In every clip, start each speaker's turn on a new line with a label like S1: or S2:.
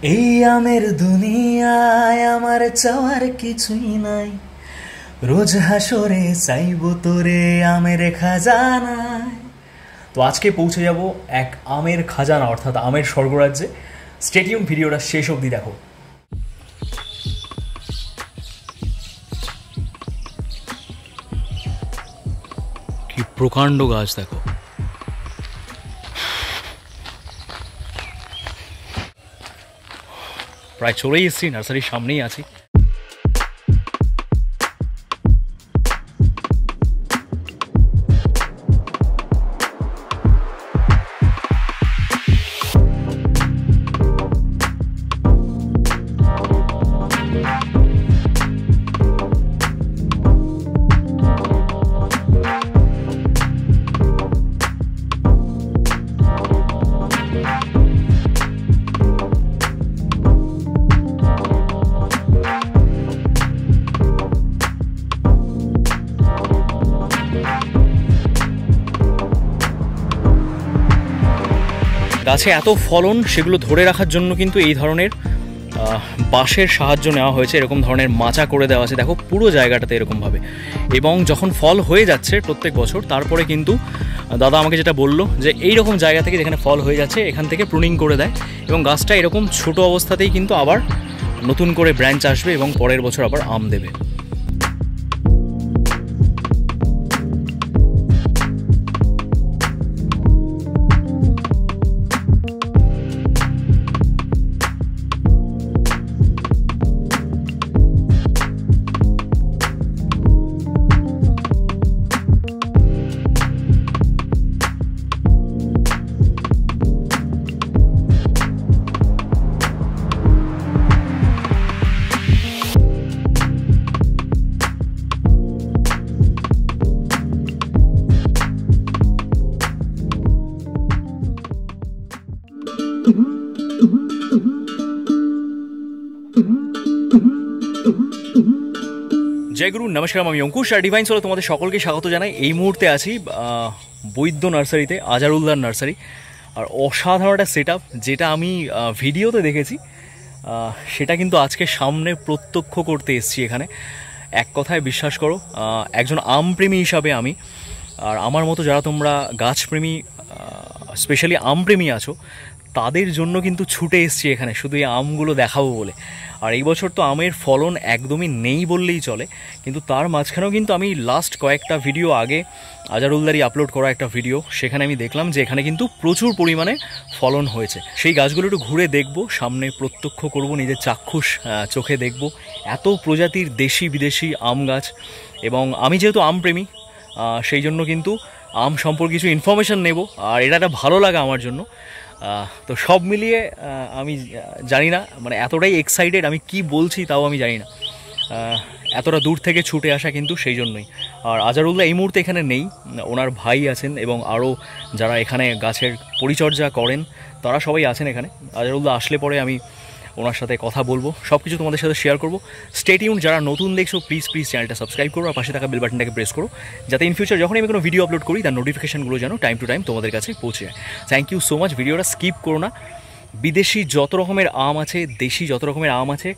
S1: এই আমের দুনিয়ায় আমার চাওয়ার কিছুই নাই, রোজ হাসরে চাইবো তোরে আমের খাজানায়। তো আজকে পৌঁছে যাব এক আমের খাজানা অর্থাৎ আমের স্বর্গরাজ্যে। স্টে টিউন, ভিডিওটা শেষ অবধি দেখো। কি প্রকাণ্ড গাছ দেখো, প্রায় চলেই এসেছি, নার্সারির সামনেই আছি। গাছে এত ফলন, সেগুলো ধরে রাখার জন্য কিন্তু এই ধরনের বাঁশের সাহায্য নেওয়া হয়েছে। এরকম ধরনের মাচা করে দেওয়া আছে দেখো পুরো জায়গাটাতে এরকমভাবে। এবং যখন ফল হয়ে যাচ্ছে প্রত্যেক বছর, তারপরে কিন্তু দাদা আমাকে যেটা বললো যে এই রকম জায়গা থেকে যেখানে ফল হয়ে যাচ্ছে এখান থেকে প্রুনিং করে দেয়, এবং গাছটা এরকম ছোট অবস্থাতেই কিন্তু আবার নতুন করে ব্রাঞ্চ আসবে এবং পরের বছর আবার আম দেবে। জয় গুরু, নমস্কার। আমি অঙ্কুশ আর ডিভাইন সোলে তোমাদের সকলকে স্বাগত জানাই। এই মুহূর্তে আছি বৈদ্য নার্সারিতে, আজারুল্লাহর নার্সারি। আর অসাধারণ একটা সেট আপ, যেটা আমি ভিডিওতে দেখেছি সেটা কিন্তু আজকে সামনে প্রত্যক্ষ করতে এসেছি এখানে। এক কথায় বিশ্বাস করো, একজন আমপ্রেমী হিসাবে আমি, আর আমার মতো যারা তোমরা গাছপ্রেমী, স্পেশালি আমপ্রেমী আছো, তাদের জন্য কিন্তু ছুটে এসেছি এখানে শুধু এই আমগুলো দেখাবো বলে। আর এই বছর তো আমের ফলন একদমই নেই বললেই চলে, কিন্তু তার মাঝখানেও কিন্তু আমি লাস্ট কয়েকটা ভিডিও আগে আজারুল্লাহরই আপলোড করা একটা ভিডিও, সেখানে আমি দেখলাম যে এখানে কিন্তু প্রচুর পরিমাণে ফলন হয়েছে। সেই গাছগুলো একটু ঘুরে দেখবো, সামনে প্রত্যক্ষ করব, নিজের চাক্ষুষ চোখে দেখব এত প্রজাতির দেশি বিদেশি আম গাছ। এবং আমি যেহেতু আমপ্রেমী, সেই জন্য কিন্তু আম সম্পর্কে কিছু ইনফরমেশান নেব, আর এটা একটা ভালো লাগা আমার জন্য। তো সব মিলিয়ে আমি জানি না, মানে এতটাই এক্সাইটেড, আমি কি বলছি তাও আমি জানি না। এতটা দূর থেকে ছুটে আসা কিন্তু সেই জন্যই। আর আজারুল্লাহ এই মুহূর্তে এখানে নেই, ওনার ভাই আছেন এবং আরও যারা এখানে গাছের পরিচর্যা করেন তারা সবাই আছেন এখানে। আজারুল্লাহ আসলে পরে আমি ওনার সাথে কথা বলবো, সব কিছু তোমাদের সাথে শেয়ার করবো। Stay tune. যারা নতুন দেখছো প্লিজ চ্যানেলটা সাবস্ক্রাইব করো, আর পাশে থাকা বেল বাটনটাকে প্রেস করো, যাতে ইন ফিউচার যখন আমি কোনো ভিডিও আপলোড করি তার নোটিফিকেশনগুলো যেন টাইম টু টাইম তোমাদের কাছে পৌঁছে যায়। Thank you so much. ভিডিওটা স্কিপ করো না। বিদেশি যত রকমের আম আছে, দেশি যত রকমের আম আছে,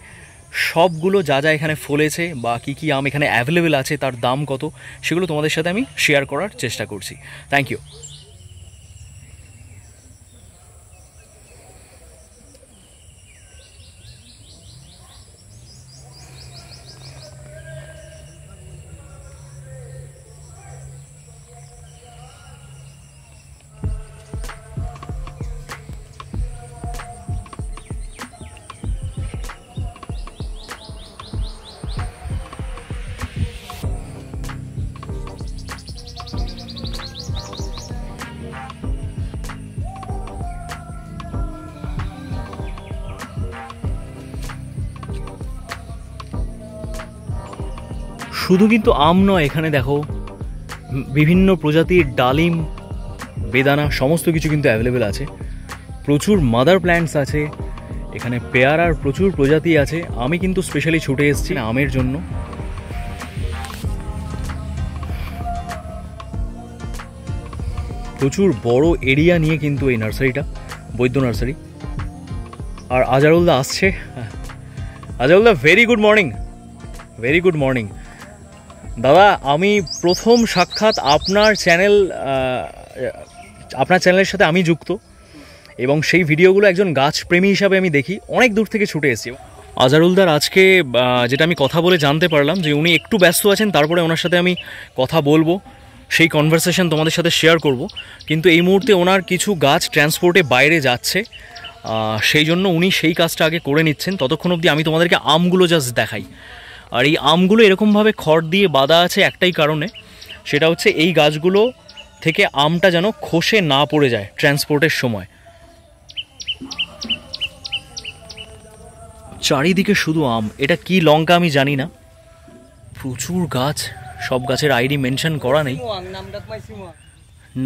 S1: সবগুলো যা যা এখানে ফলেছে বা কী কী আম এখানে অ্যাভেলেবেল আছে, তার দাম কত, সেগুলো তোমাদের সাথে আমি শেয়ার করার চেষ্টা করছি। Thank you. শুধু কিন্তু আম নয়, এখানে দেখো বিভিন্ন প্রজাতির ডালিম, বেদানা সমস্ত কিছু কিন্তু অ্যাভেলেবেল আছে। প্রচুর মাদার প্ল্যান্টস আছে এখানে, পেয়ারার প্রচুর প্রজাতি আছে। আমি কিন্তু স্পেশালি ছুটে এসেছি আমের জন্য। প্রচুর বড় এরিয়া নিয়ে কিন্তু এই নার্সারিটা, বৈদ্য নার্সারি। আর আজারুলদা আসছে। আজারুলদা, very good morning. Very good morning দাদা। আমি প্রথম সাক্ষাৎ আপনার চ্যানেলের সাথে আমি যুক্ত, এবং সেই ভিডিওগুলো একজন গাছপ্রেমী হিসাবে আমি দেখি, অনেক দূর থেকে ছুটে এসেছি। আজারুলদার আজকে যেটা আমি কথা বলে জানতে পারলাম যে উনি একটু ব্যস্ত আছেন, তারপরে ওনার সাথে আমি কথা বলবো, সেই কনভারসেশন তোমাদের সাথে শেয়ার করব। কিন্তু এই মুহূর্তে ওনার কিছু গাছ ট্রান্সপোর্টে বাইরে যাচ্ছে, সেই জন্য উনি সেই কাজটা আগে করে নিচ্ছেন। ততক্ষণ অবধি আমি তোমাদেরকে আমগুলো জাস্ট দেখাই। আর এই আমগুলো এরকমভাবে খড় দিয়ে বাঁধা আছে একটাই কারণে, সেটা হচ্ছে এই গাছগুলো থেকে আমটা যেন খসে না পড়ে যায় ট্রান্সপোর্টের সময়। চারিদিকে শুধু আম। এটা কি লঙ্কা আমি জানি না, প্রচুর গাছ, সব গাছের আইডি মেনশন করা নেই।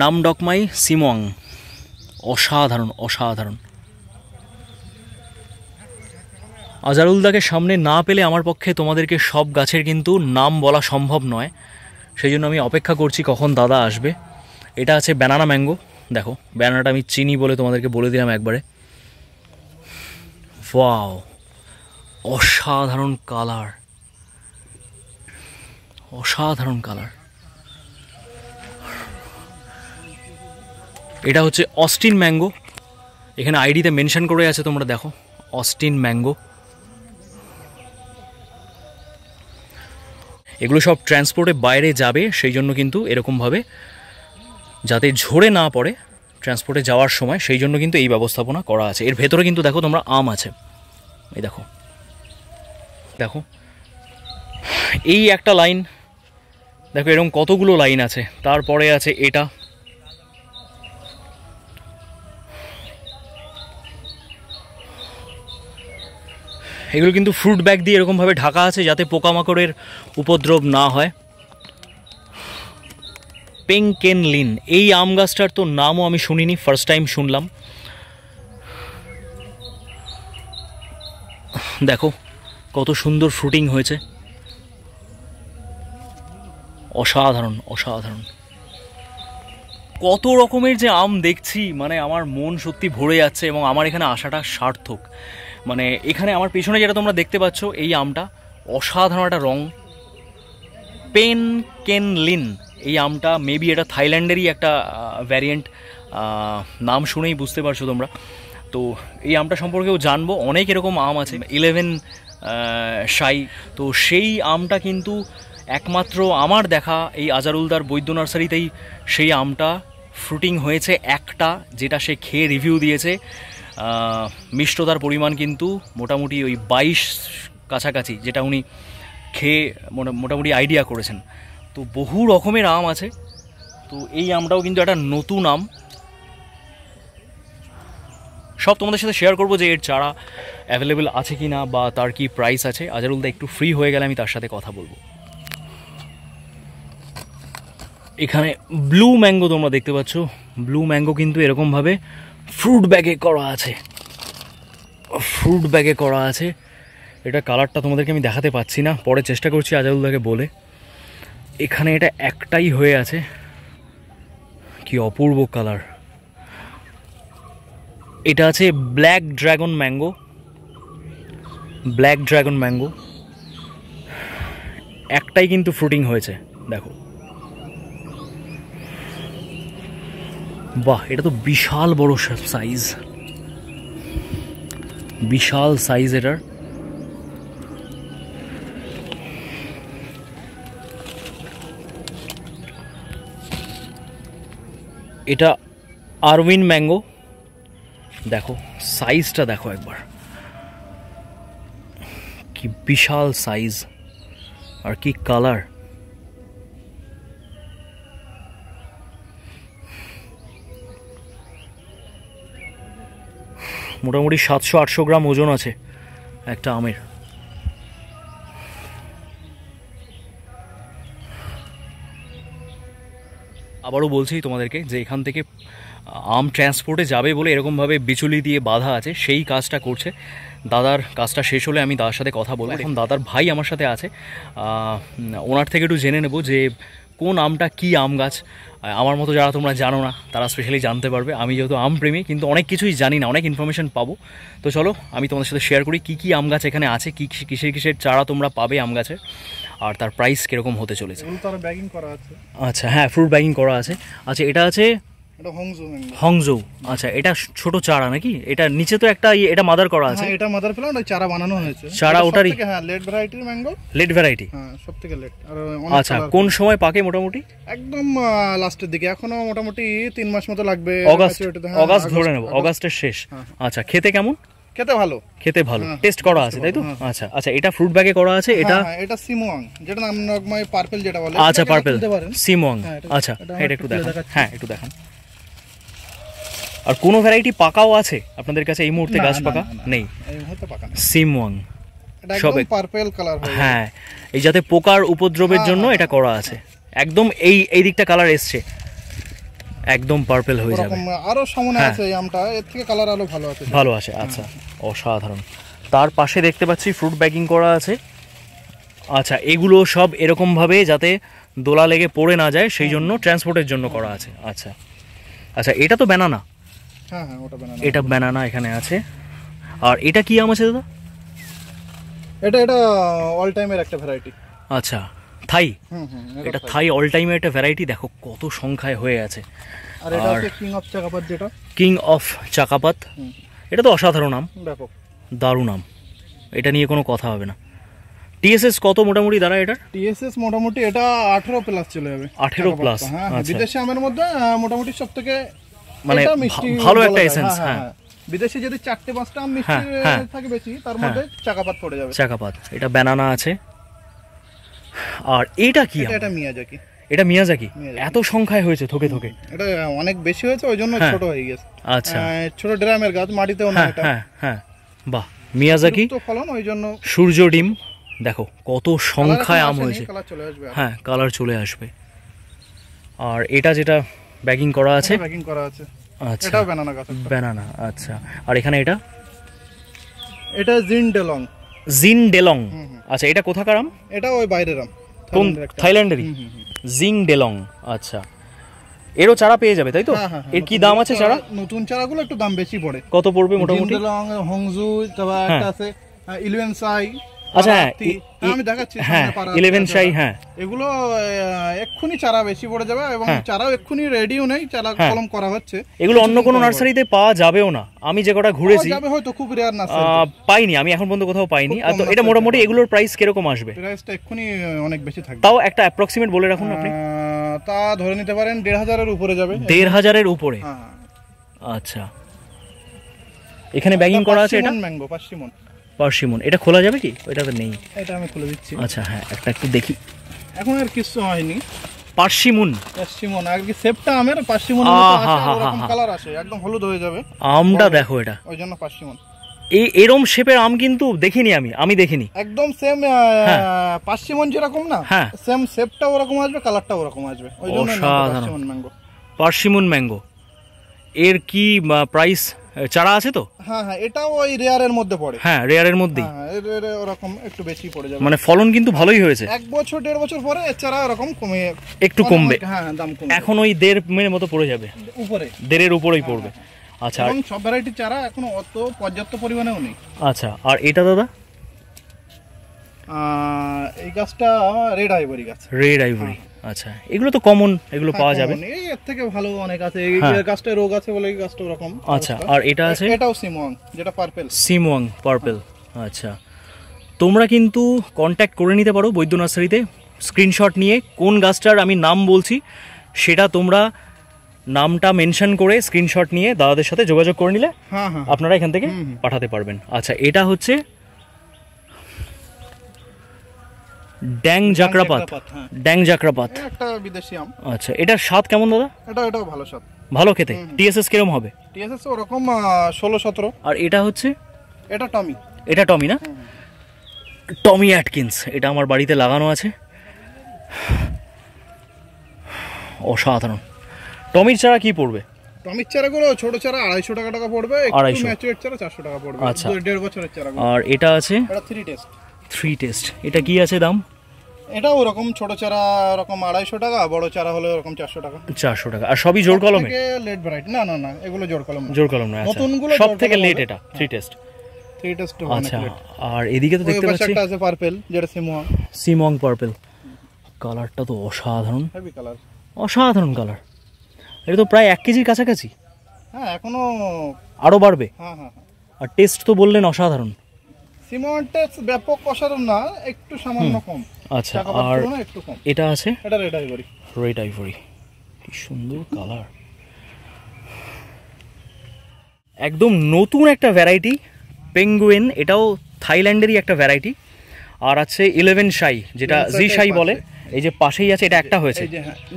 S1: নামডকমাই সিমোয়াং, অসাধারণ অসাধারণ। আজারুলদাকে সামনে না পেলে আমার পক্ষে তোমাদেরকে সব গাছের কিন্তু নাম বলা সম্ভব নয়, সেই জন্য আমি অপেক্ষা করছি কখন দাদা আসবে। এটা আছে ব্যানানা ম্যাঙ্গো। দেখো, ব্যানানাটা আমি চিনি বলে তোমাদেরকে বলে দিলাম একবারে। ওয়াও, অসাধারণ কালার, অসাধারণ কালার। এটা হচ্ছে অস্টিন ম্যাঙ্গো, এখানে আইডিতে মেনশন করে আছে, তোমরা দেখো, অস্টিন ম্যাঙ্গো। এগুলো সব ট্রান্সপোর্টে বাইরে যাবে, সেই জন্য কিন্তু এরকমভাবে যাতে ঝরে না পড়ে ট্রান্সপোর্টে যাওয়ার সময়, সেই জন্য কিন্তু এই ব্যবস্থাপনা করা আছে। এর ভেতরে কিন্তু দেখো তোমরা আম আছে, এই দেখো দেখো, এই একটা লাইন, দেখো এরকম কতগুলো লাইন আছে। তারপরে আছে এটা, এগুলো কিন্তু ফ্রুট ব্যাগ দিয়ে এরকমভাবে ঢাকা আছে যাতে পোকামাকড়ের উপদ্রব না হয়। পেংকেন লিন, এই আম গাছটার তো নামও আমি শুনিনি, ফার্স্ট টাইম শুনলাম। দেখো কত সুন্দর ফ্রুটিং হয়েছে, অসাধারণ অসাধারণ। কত রকমের যে আম দেখছি, মানে আমার মন সত্যি ভরে যাচ্ছে, এবং আমার এখানে আসাটা সার্থক। মানে এখানে আমার পেছনে যেটা তোমরা দেখতে পাচ্ছ, এই আমটা অসাধারণ একটা রং, পেনকেন লিন। এই আমটা মেবি এটা থাইল্যান্ডেরই একটা ভ্যারিয়েন্ট, নাম শুনেই বুঝতে পারছো তোমরা। তো এই আমটা সম্পর্কেও জানবো। অনেক এরকম আম আছে, 11 শাই। তো সেই আমটা কিন্তু একমাত্র আমার দেখা এই আজারুলদার বৈদ্য নার্সারিতেই সেই আমটা ফ্রুটিং হয়েছে একটা, যেটা সে খেয়ে রিভিউ দিয়েছে। মিষ্টতার পরিমাণ কিন্তু মোটামুটি ওই 22 কাছাকাছি, যেটা উনি খেয়ে মোটামুটি আইডিয়া করেছেন। তো বহু রকমের আম আছে, তো এই আমটাও কিন্তু একটা নতুন আম। সব তোমাদের সাথে শেয়ার করবো যে এর চারা অ্যাভেলেবেল আছে কি না, বা তার কি প্রাইস আছে। আজারুলদা একটু ফ্রি হয়ে গেলে আমি তার সাথে কথা বলবো। এখানে ব্লু ম্যাঙ্গো তোমরা দেখতে পাচ্ছ, ব্লু ম্যাঙ্গো কিন্তু এরকমভাবে ফ্রুট ব্যাগে করা আছে, ফ্রুট ব্যাগে করা আছে। এটা কালারটা তোমাদেরকে আমি দেখাতে পাচ্ছি না, পরে চেষ্টা করছি আজারুলদাকে বলে। এখানে এটা একটাই হয়ে আছে, কি অপূর্ব কালার। এটা আছে black dragon mango, black dragon mango, একটাই কিন্তু ফ্রুটিং হয়েছে, দেখো। বাহ, এটা তো বিশাল বড় সাইজ, বিশাল সাইজ এটার। এটা আরউইন ম্যাঙ্গো, দেখো সাইজটা দেখো একবার, কি বিশাল সাইজ আর কি কালার। মোটামুটি 700-800 গ্রাম ওজন আছে একটা আমের। আবারও বলছি তোমাদেরকে যে এখান থেকে আম ট্রান্সপোর্টে যাবে বলে এরকমভাবে বিচুলি দিয়ে বাঁধা আছে, সেই কাজটা করছে। দাদার কাজটা শেষ হলে আমি দাদার সাথে কথা বলবো। এখন দাদার ভাই আমার সাথে আছে, ওনার থেকে একটু জেনে নেব যে কোন আমটা কি আম গাছ, আমার মতো যারা তোমরা জানো না তারা স্পেশালি জানতে পারবে। আমি যেহেতু আম প্রেমী কিন্তু অনেক কিছুই জানি না, অনেক ইনফরমেশন পাবো। তো চলো আমি তোমাদের সাথে শেয়ার করি কী কী আম গাছ এখানে আছে, কী কিসের কিসের চারা তোমরা পাবে আম গাছের, আর তার প্রাইস কীরকম হতে চলেছে। আচ্ছা হ্যাঁ, ফ্রুট ব্যাগিং করা আছে। আচ্ছা এটা আছে হংজৌ। আচ্ছা এটা ছোট চারা নাকি? এটা নিচে তো একটা এটা মাদার করা আছে।
S2: এটা মাদার প্ল্যান্ট, ওই চারা বানানো হয়েছে।
S1: চারা ওটারই?
S2: হ্যাঁ, লেট ভ্যারাইটির ম্যাঙ্গো।
S1: Late variety?
S2: হ্যাঁ, সবথেকে লেট। আর
S1: আচ্ছা কোন সময় পাকে মোটামুটি?
S2: একদম লাস্টের দিকে, এখনো মোটামুটি 3 মাস মতো লাগবে।
S1: অগাস্ট ধরে নেব, অগাস্টের শেষ। আচ্ছা খেতে কেমন?
S2: খেতে ভালো। খেতে ভালো,
S1: টেস্ট করা আছে তাই তো? আচ্ছা আচ্ছা এটা ফ্রুট ব্যাগে করা আছে। এটা
S2: এটা সিমোয়াং, যেটা নামনগময় পার্পল যেটা বলে।
S1: আচ্ছা পার্পল সিমোয়াং। আচ্ছা এটা একটু দেখান। হ্যাঁ একটু দেখান। আর কোনো ভ্যারাইটি পাকাও আছে আপনাদের কাছে এই মুহূর্তে? গাছ পাকা নেই,
S2: এই মুহূর্তে পাকা নেই।
S1: সিমওয়াং
S2: সব পার্পল কালার হয়।
S1: হ্যাঁ এই যাতে পোকার উপদ্রবের জন্য এটা করা আছে। একদম এই দিকটা কালার এসছে, একদম পার্পল হয়ে যাবে।
S2: আরো সামনে আছে এই আমটা, এর থেকে কালার আলো ভালো আছে।
S1: ভালো আছে। আচ্ছা অসাধারণ। তার পাশে দেখতে পাচ্ছি ফ্রুট ব্যাগিং করা আছে। আচ্ছা এগুলো সব এরকম ভাবে যাতে দোলা লেগে পড়ে না যায় সেই জন্য ট্রান্সপোর্টের জন্য করা আছে। আচ্ছা আচ্ছা এটা তো ব্যানানা?
S2: হ্যাঁ হ্যাঁ ওটা ব্যানানা।
S1: এটা ব্যানানা এখানে আছে। আর এটা কি আম আছে দাদা?
S2: এটা অল টাইমের একটা ভ্যারাইটি।
S1: আচ্ছা থাই? এটা থাই অল টাইমের একটা ভ্যারাইটি। দেখো কত সংখ্যায় হয়ে আছে।
S2: আর এটা হচ্ছে কিং অফ চাকাপাত, যেটা
S1: কিং অফ চাকাপাত। এটা তো অসাধারণ নাম,
S2: ব্যাপক
S1: দারুণ নাম, এটা নিয়ে কোনো কথা হবে না। টিএসএস কত মোটামুটি দাঁড়া এটা?
S2: টিএসএস মোটামুটি এটা 18 প্লাস চলে যাবে।
S1: 18 প্লাস?
S2: হ্যাঁ বিদেশি আমের মধ্যে মোটামুটি সবথেকে
S1: মানে ভালো একটা এসেন্স। হ্যাঁ
S2: বিদেশে যদি 4-5টা আম মিষ্টি থাকে বেশি, তার মধ্যে চাকাপাত পড়ে যাবে।
S1: চাকাপাত। এটা ব্যানানা আছে। আর এটা কি?
S2: এটা মিয়াজাকি।
S1: এটা মিয়াজাকি? এত সংখ্যায় হয়েছে থোকে থোকে?
S2: এটা অনেক বেশি হয়েছে ওই জন্য ছোট হয়ে গেছে।
S1: আচ্ছা
S2: ছোট ড্রামের গাছ, মাটিতেও না এটা।
S1: হ্যাঁ হ্যাঁ বাহ মিয়াজাকি।
S2: তো ফলন ওই জন্য।
S1: সূর্য ডিম দেখো কত সংখ্যায় আম হয়েছে। হ্যাঁ কালার চলে আসবে। আর এটা যেটা ব্যাগিং করা আছে?
S2: ব্যাগিং করা আছে।
S1: আচ্ছা
S2: এটাও ব্যানানা গাছ।
S1: ব্যানানা। আচ্ছা আর এখানে
S2: এটা জিন ডেলং।
S1: জিন ডেলং। আচ্ছা এটা কোথাকার আম?
S2: এটা ওই বাইরের আম,
S1: কোন থাইল্যান্ডেরই? জিং ডেলং। আচ্ছা এরও চারা পেয়ে যাবে তাই তো? এর কি দাম আছে চারা?
S2: নতুন চারাগুলো একটু দাম বেশি পড়ে।
S1: কত পড়বে মোটামুটি?
S2: জিন ডেলং, হংজু, তারপর একটা আছে 11 সাই।
S1: আচ্ছা হ্যাঁ
S2: আমি দেখাচ্ছি।
S1: হ্যাঁ 11 সাই। হ্যাঁ
S2: এগুলো এক্ষুনি চারা বেশি পড়ে যাবে এবং চারাও এক্ষুনি রেডিও নেই, চারা কলম করা হচ্ছে।
S1: এগুলো অন্য কোনো নার্সারিতে পাওয়া যাবেও না। আমি যে কটা ঘুরেছি
S2: হয়তো খুব রেয়ার নার্সারি
S1: পাইনি, আমি এখন পর্যন্ত কোথাও পাইনি। আর তো এটা মোটামুটি এগুলোর প্রাইস কিরকম আসবে?
S2: প্রাইসটা এক্ষুনি অনেক বেশি থাকবে।
S1: তাও একটা অ্যাপ্রক্সিমেট বলে রাখুন আপনি।
S2: তা ধরে নিতে পারেন 1,500-এর উপরে যাবে।
S1: 1,500-এর উপরে? আচ্ছা এখানে ব্যাগিং করা আছে। এটা
S2: ম্যাঙ্গো পার্সিমন।
S1: পার্সিমন। এটা খোলা যাবে কি? এটা তো নেই।
S2: এটা আমি খুলে দিচ্ছি।
S1: আচ্ছা হ্যাঁ একটা একটু দেখি।
S2: এখন আর কিছু হয়নি।
S1: পার্সিমন
S2: আর কি সেপটা আমের পার্সিমন এরকম কালার আসে, একদম হলুদ হয়ে যাবে
S1: আমটা। দেখো এটা
S2: ওই জন্য পার্সিমন।
S1: এরম শেপের আম কিন্তু দেখিনি আমি দেখিনি।
S2: একদম সেম পার্সিমন যেরকম না, সেম শেপটা ওরকম আসবে, কালারটা ওরকম আসবে, ওই জন্য পার্সিমন ম্যাঙ্গো।
S1: Persimmon mango. এর কি প্রাইস? চারা আছে তো?
S2: হ্যাঁ হ্যাঁ এটাও ওই রেয়ারের মধ্যে পড়ে।
S1: হ্যাঁ রেয়ারের মধ্যেই।
S2: এর ওরকম একটু বেশি পড়ে যাবে।
S1: মানে ফলন কিন্তু ভালোই হয়েছে।
S2: 1 বছর 1.5 বছর পরে এর চারা এরকম কমে
S1: একটু কমবে।
S2: হ্যাঁ দাম কমবে।
S1: এখন ওই 1.5 মতো পড়ে যাবে, উপরে 1.5-এর উপরেই পড়বে। আচ্ছা
S2: এবং সব ভ্যারাইটির চারা এখন অত পর্যাপ্ত পরিমাণেও নেই।
S1: আচ্ছা আর এটা দাদা?
S2: এই গাছটা রেড আইভরি গাছ।
S1: Red ivory. আচ্ছা এগুলো তো কমন, এগুলো পাওয়া যাবে।
S2: এর থেকে ভালো অনেক আছে। এই গাছটা রোগ আছে বলে এই গাছটা ওরকম।
S1: আচ্ছা আর এটা আছে?
S2: এটাও সিমওয়াং, যেটা পার্পল।
S1: সিমওয়াং পার্পল। আচ্ছা তোমরা কিন্তু কন্ট্যাক্ট করে নিতে পারো বৈদ্য নার্সারিতে। স্ক্রিনশট নিয়ে কোন গাছটার আমি নাম বলছি সেটা তোমরা নামটা মেনশন করে স্ক্রিনশট নিয়ে দাদাদের সাথে যোগাযোগ করে নিলে আপনারা এখান থেকে পাঠাতে পারবেন। আচ্ছা এটা হচ্ছে ড্যাং জাকরাপাত। ড্যাং জাকরাপাত
S2: একটা বিদেশি আম।
S1: আচ্ছা এটার স্বাদ কেমন দাদা?
S2: এটাও ভালো স্বাদ,
S1: ভালো খেতে। টিএসএস কিরকম হবে?
S2: টিএসএস ওরকম 16-17।
S1: আর এটা হচ্ছে?
S2: এটা টমি।
S1: এটা টমি না? টমি অ্যাটকিন্স। এটা আমার বাড়িতে লাগানো আছে। অসাধারণ। টমির চারা কি পড়বে?
S2: টমির চারাগুলো ছোট চারা 250 টাকা পড়বে, একটু ম্যাচুরেট চারা 400 টাকা পড়বে।
S1: আচ্ছা
S2: 1.5 বছরের চারা।
S1: আর এটা আছে?
S2: এটা 3 টেস্ট।
S1: 3 টেস্ট। এটা কি আছে দাম?
S2: এটা ওরকম ছোট চারা ওরকম 250 টাকা, বড় চারা হলে ওরকম 400 টাকা।
S1: 400 টাকা। আর সবই জোর কলমে?
S2: লেট ভ্যারাইটি না না না, এগুলো জোর কলম।
S1: জোর কলম না,
S2: নতুনগুলো
S1: সব থেকে লেট এটা 3 টেস্ট। আচ্ছা, আর এদিকে তো দেখতে পাচ্ছি
S2: একটা আছে পার্পল, যেটা
S1: সিমং পার্পল। কালারটা তো অসাধারণ,
S2: হেভি কালার,
S1: অসাধারণ কালার। এটা তো প্রায় 1 কেজির কাছাকাছি।
S2: হ্যাঁ, এখনো
S1: আরো বাড়বে।
S2: হ্যাঁ হ্যাঁ।
S1: আর টেস্ট তো বললেন অসাধারণ।
S2: সিমং টেস্ট ব্যাপক অসাধারণ না, একটু সামান্য কম।
S1: আচ্ছা, আর
S2: একটু কম।
S1: এটা আছে,
S2: এটা রেড আইভরি।
S1: রেড আইভরি, কি সুন্দর কালার। একদম নতুন একটা ভ্যারাইটি পেঙ্গুইন, এটাও থাইল্যান্ডেরই একটা ভ্যারাইটি। আর আছে 11 শাই, যেটা জি শাই বলে। এই যে পাশেই আছে, এটা একটা হয়েছে।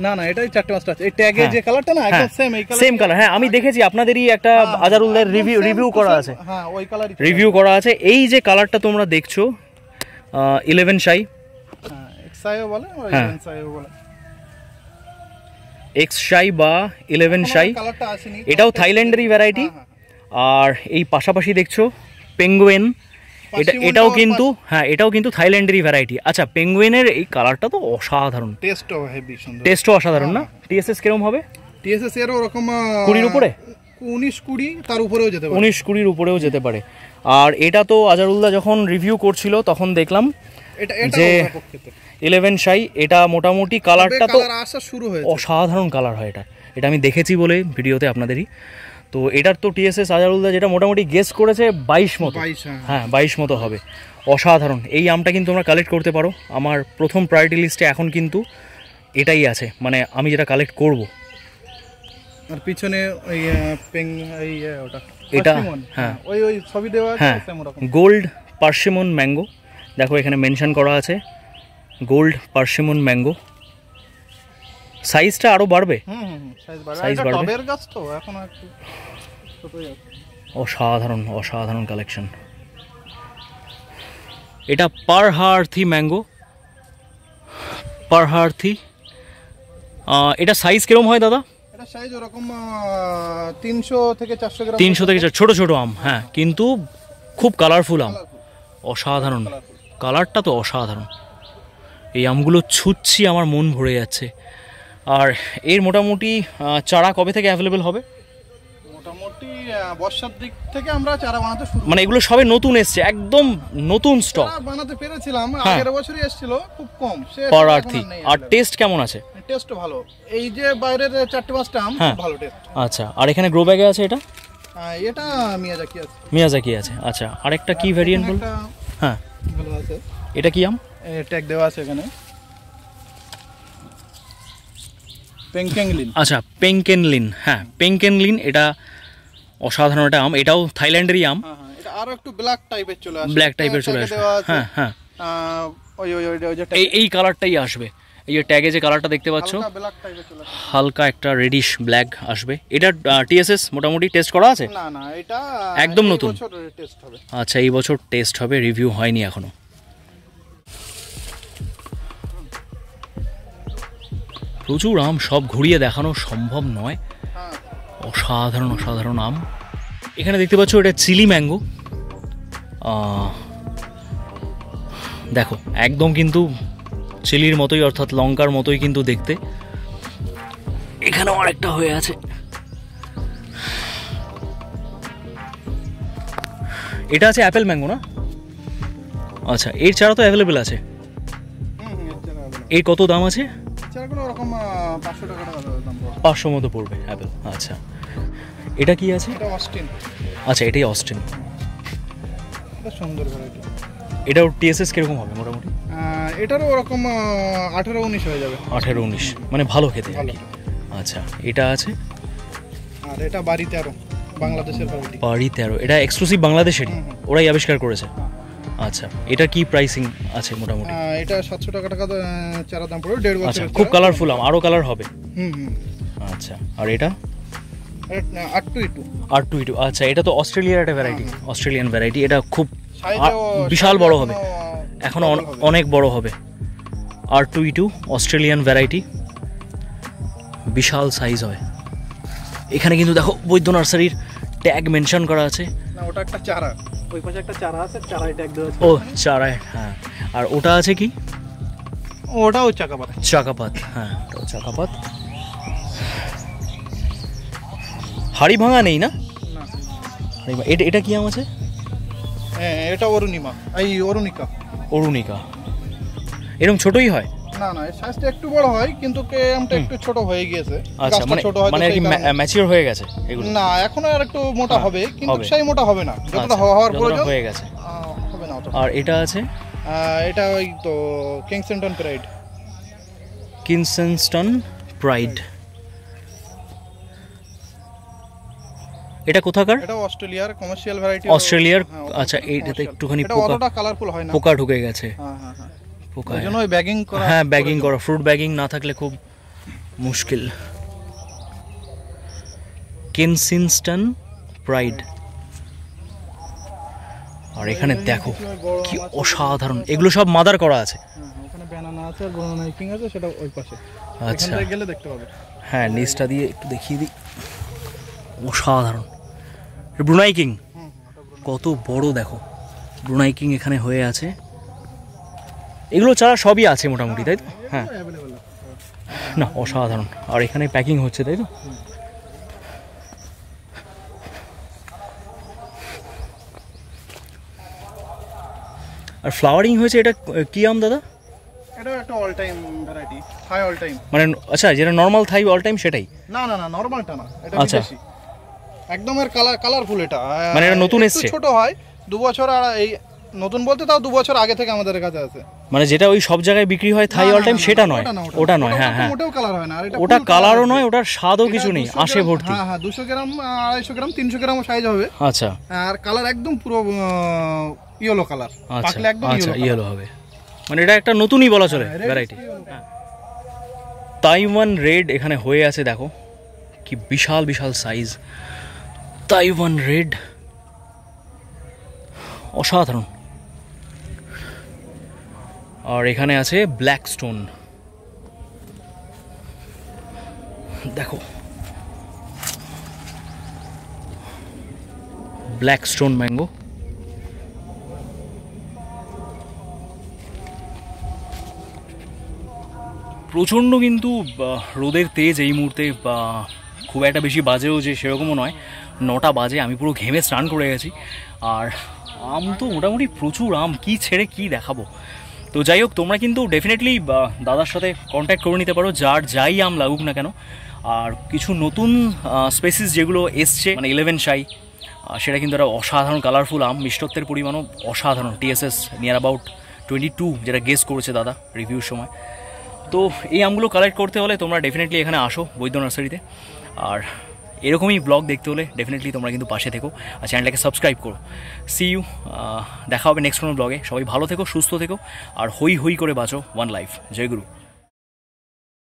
S2: না না, এটাই 4টে 5টা আছে। এই ট্যাগে যে কালারটা না, একদম সেম এই কালার,
S1: সেম কালার। হ্যাঁ, আমি দেখেছি আপনাদেরই একটা আজারুলদের রিভিউ করা আছে।
S2: হ্যাঁ, ওই কালারই
S1: রিভিউ করা আছে। এই যে কালারটা তোমরা দেখছো 11 শাই,
S2: হ্যাঁ, এক্স শাইও বলে, 11 শাইও বলে,
S1: এক্স শাই বা 11 শাই। এটাও থাইল্যান্ডেরই ভ্যারাইটি। আর এই পাশাপাশি দেখছো পেঙ্গুইন, এটাও কিন্তু, হ্যাঁ, এটাও কিন্তু থাইল্যান্ডেরই ভ্যারাইটি। আচ্ছা, পেঙ্গুইনের এই কালারটা তো অসাধারণ,
S2: টেস্টও হেভি সুন্দর,
S1: টেস্টও অসাধারণ না? টিএসএস কিরকম হবে?
S2: টিএসএস এর ওরকম
S1: 20-র উপরে,
S2: 19-20 তার উপরেও যেতে পারে,
S1: 19-20-র উপরেও যেতে পারে। আর এটা তো আজারুল্লাহ যখন রিভিউ করছিল তখন দেখলাম যে 11 শাই, এটা মোটামুটি কালারটা তো
S2: শুরু হয়েছে,
S1: অসাধারণ কালার হয় এটা। এটা আমি দেখেছি বলে ভিডিওতে আপনাদেরই। তো এটার তো টিএসএস আজারুল্লাহ যেটা মোটামুটি গেস করেছে 22 মতো। হ্যাঁ, 22 মতো হবে। অসাধারণ। এই আমটা কিন্তু তোমরা কালেক্ট করতে পারো। আমার প্রথম প্রায়োরিটি লিস্টে এখন কিন্তু এটাই আছে, মানে আমি যেটা কালেক্ট করব।
S2: আর পিছনে ওই ওটা,
S1: এটা হ্যাঁ,
S2: ওই ছবি দেওয়া আছে,
S1: হ্যাঁ, গোল্ড পার্সিমন ম্যাঙ্গো। দেখো এখানে মেনশন করা আছে গোল্ড পার্সিমন ম্যাঙ্গো। সাইজটা আরো বাড়বে, সাইজ বাড়বে।
S2: টবের গাছ তো এখনো একটু ছোটই আছে।
S1: অসাধারণ, অসাধারণ কালেকশন। এটা পারহার্থি ম্যাঙ্গো, পারহার্থি। এটা সাইজ কিরকম হয় দাদা?
S2: এটা সাইজ ওরকম 300 থেকে 400 গ্রাম।
S1: 300 থেকে 400, ছোট ছোট আম। হ্যাঁ, কিন্তু খুব কালারফুল আম, অসাধারণ। কালারটা তো অসাধারণ। এই আমগুলো ছুঁচ্ছি, আমার মন ভরে যাচ্ছে। আর এর মোটামুটি চারা কবে থেকে অ্যাভেলেবেল হবে?
S2: মোটামুটি বর্ষার দিক থেকে আমরা চারা বানাতে শুরু,
S1: মানে এগুলো সবে নতুন এসছে, একদম নতুন স্টক।
S2: বানাতে পেরেছিলাম, আগের বছরই এসেছিল, খুব কম।
S1: পারহার্থি। আর টেস্ট কেমন আছে?
S2: টেস্ট ভালো। এই যে বাইরের 4-5টা আম খুব ভালো টেস্ট।
S1: আচ্ছা, আর এখানে গ্রো ব্যাগে আছে এটা?
S2: এটা মিয়াজাকি আছে।
S1: মিয়াজাকি আছে। আচ্ছা, আরেকটা কি ভ্যারিয়েন্ট বল? হ্যাঁ,
S2: ভালো আছে।
S1: এটা কি আম?
S2: ট্যাগ দেওয়া আছে এখানে, পেঙ্কেনলিন।
S1: আচ্ছা, পেঙ্কেনলিন। হ্যাঁ, পেঙ্কেনলিন, এটা অসাধারণ একটা আম। এটাও থাইল্যান্ডেরই আম।
S2: হ্যাঁ, এটা আরো একটু ব্ল্যাক টাইপের চলে আসে,
S1: ব্ল্যাক টাইপের চলে আসে। হ্যাঁ হ্যাঁ, এই কালারটাই আসবে। এই যে ট্যাগে যে কালারটা দেখতে পাচ্ছ, হালকা একটা রেডিশ ব্ল্যাক আসবে। এটা টিএসএস মোটামুটি টেস্ট করা আছে?
S2: না না, এটা
S1: একদম নতুন।
S2: টেস্ট হবে।
S1: আচ্ছা, এই বছর টেস্ট হবে, রিভিউ হয়নি এখনো। প্রচুর আম, সব ঘুরিয়ে দেখানো সম্ভব নয়। অসাধারণ, অসাধারণ আম। এখানে দেখতে পাচ্ছ এটা চিলি ম্যাঙ্গো। দেখো একদম কিন্তু চিলির মতোই, অর্থাৎ লঙ্কার মতোই কিন্তু দেখতে। এখানেও আরেকটা হয়ে আছে। এটা আছে অ্যাপেল ম্যাঙ্গো না? আচ্ছা, এর চারা তো অ্যাভেলেবেল আছে। এর কত দাম আছে? 500 মতো পড়বে অ্যাপেল। আচ্ছা, এটা কি আছে? আচ্ছা, এটাই অস্টিন।
S2: সুন্দর ভ্যারাইটি।
S1: এটাও টিএসএস কিরকম হবে মোটামুটি?
S2: এটারও ওরকম 18-19 হয়ে যাবে।
S1: 18-19, মানে ভালো খেতে। আচ্ছা, এটা আছে।
S2: আর এটা বাড়ি 13, বাংলাদেশের ভ্যারাইটি।
S1: বাড়ি 13, এটা এক্সক্লুসিভ বাংলাদেশেরই, ওরাই আবিষ্কার করেছে। আচ্ছা, এটা কি প্রাইসিং আছে মোটামুটি?
S2: এটা 700 টাকা চারা দাম পড়বে, 1.5 বছর।
S1: আচ্ছা, খুব কালারফুল আম, আরো কালার হবে। আচ্ছা, আর এটা R2E2। আচ্ছা, এটা তো অস্ট্রেলিয়ার একটা ভ্যারাইটি, অস্ট্রেলিয়ান ভ্যারাইটি। এটা খুব বিশাল বড় হবে, এখন অনেক বড় হবে। R2E2 অস্ট্রেলিয়ান ভ্যারাইটি, বিশাল সাইজ হয়। এখানে কিন্তু দেখো বৈদ্য নার্সারির ট্যাগ মেনশন করা আছে।
S2: না, ওটা একটা চারা, ওই পাশে একটা চারা আছে, চারায় ট্যাগ দেওয়া আছে।
S1: ও, চারায়। হ্যাঁ, আর ওটা আছে কি?
S2: ওটাও চাকাপাত।
S1: চাকাপাত, হ্যাঁ ওটাও চাকাপাত। হাড়ি ভাঙা নেই না? এটা কি আম আছে?
S2: এটা অরুণিমা, এই অরুণিকা।
S1: অরুণিকা এরকম ছোটই হয়?
S2: না না, এর সাইজটা একটু বড় হয়, কিন্তু কে আমটা একটু ছোট হয়ে গিয়েছে।
S1: আচ্ছা, মানে কি ম্যাচিওর হয়ে গেছে এগুলো?
S2: না, এখনো আর একটু মোটা হবে, কিন্তু সেই মোটা হবে না, যতটা হওয়ার প্রয়োজন
S1: হয়ে গেছে
S2: হবে না অতটা।
S1: আর এটা আছে?
S2: এটা ওই তো কিংস্টন প্রাইড।
S1: কিংস্টন প্রাইড, এটা কোথাকার?
S2: এটা অস্ট্রেলিয়ার কমার্শিয়াল ভ্যারাইটি।
S1: অস্ট্রেলিয়ার, আচ্ছা। এইটাতে একটুখানি
S2: এটা অতটা কালারফুল হয় না,
S1: পোকা ঢুকে গেছে।
S2: হ্যাঁ হ্যাঁ হ্যাঁ,
S1: পোকা,
S2: ওই জন্য ওই ব্যাগিং করা।
S1: হ্যাঁ ব্যাগিং করা, ফ্রুট ব্যাগিং না থাকলে খুব মুশকিল। Kingston pride. আর এখানে দেখো কি অসাধারণ, এগুলো সব মাদার করা আছে।
S2: ওখানে ব্যানানা আছে আর ব্যানানা কিং আছে, সেটা ওই পাশে।
S1: আচ্ছা,
S2: এখানে গেলে দেখতে পাবে।
S1: হ্যাঁ নিচটা দিয়ে একটু দেখিয়ে দিই। অসাধারণ। ব্রুনাই কিং, কত বড় দেখো, ব্রুনাই কিং এখানে হয়ে আছে। এগুলো চারা সবই আছে মোটামুটি, তাই তো? হ্যাঁ না, অসাধারণ। আর এখানে প্যাকিং হচ্ছে, তাই তো? আর ফ্লাওয়ারিং হয়েছে। এটা কি আম দাদা?
S2: এটা একটা অল টাইম ভ্যারাইটি, থাই অল টাইম।
S1: মানে আচ্ছা, যেটা নরমাল থাই অল টাইম সেটাই?
S2: না না না, নরমালটা না, এটা
S1: আচ্ছা,
S2: বিদেশি একদম। এর কালারফুল এটা,
S1: মানে এটা নতুন এসেছে,
S2: ছোট হয় 2 বছর। আর এই নতুন বলতে তাও 2 বছর আগে থেকে আমাদের কাছে আছে।
S1: মানে যেটা ওই সব জায়গায় বিক্রি হয় থাই অল টাইম, সেটা নয়? ওটা নয়, হ্যাঁ হ্যাঁ,
S2: ওটাও কালার হয় না। আর এটা
S1: ওটা কালারও নয়, ওটার স্বাদও কিছু নেই, আসে ভর্তি।
S2: হ্যাঁ হ্যাঁ, 200 গ্রাম, 250 গ্রাম, 300 গ্রাম সাইজ হবে।
S1: আচ্ছা,
S2: আর কালার একদম পুরো ইয়েলো কালার, পাকলে একদম
S1: ইয়েলো হবে। মানে এটা একটা নতুনই বলা চলে ভ্যারাইটি। তাইওয়ান রেড এখানে হয়ে আছে, দেখো কি বিশাল বিশাল সাইজ। তাইওয়ান রেড অসাধারণ। আর এখানে আছে ব্ল্যাক স্টোন, দেখো ব্ল্যাক স্টোন ম্যাঙ্গো। প্রচণ্ড কিন্তু রোদের তেজ এই মুহূর্তে, খুব একটা বেশি বাজেও যে সেরকমও নয়, 9টা বাজে। আমি পুরো ঘেমে স্নান করে গেছি। আর আম তো মোটামুটি প্রচুর আম, কি ছেড়ে কি দেখাবো। তো যাই হোক, তোমরা কিন্তু ডেফিনেটলি দাদার সাথে কন্ট্যাক্ট করে নিতে পারো, যাই আম লাগুক না কেন। আর কিছু নতুন স্পেসিস যেগুলো এসছে, মানে 11 শাই, সেটা কিন্তু একটা অসাধারণ কালারফুল আম, মিষ্টত্বের পরিমাণও অসাধারণ। TSS নিয়ার অ্যাবাউট 22, যেটা গেস করেছে দাদা রিভিউর সময়। তো এই আমগুলো কালেক্ট করতে হলে তোমরা ডেফিনেটলি এখানে আসো বৈদ্য নার্সারিতে। আর এরকমই ব্লগ দেখতে হলে ডেফিনেটলি তোমরা কিন্তু পাশে থেকো আর চ্যানেলটাকে সাবস্ক্রাইব করো। সি ইউ, দেখা হবে নেক্সট কোনো ব্লগে। সবাই ভালো থেকো, সুস্থ থেকো, আর হই হই করে বাঁচো। One life. জয় গুরু।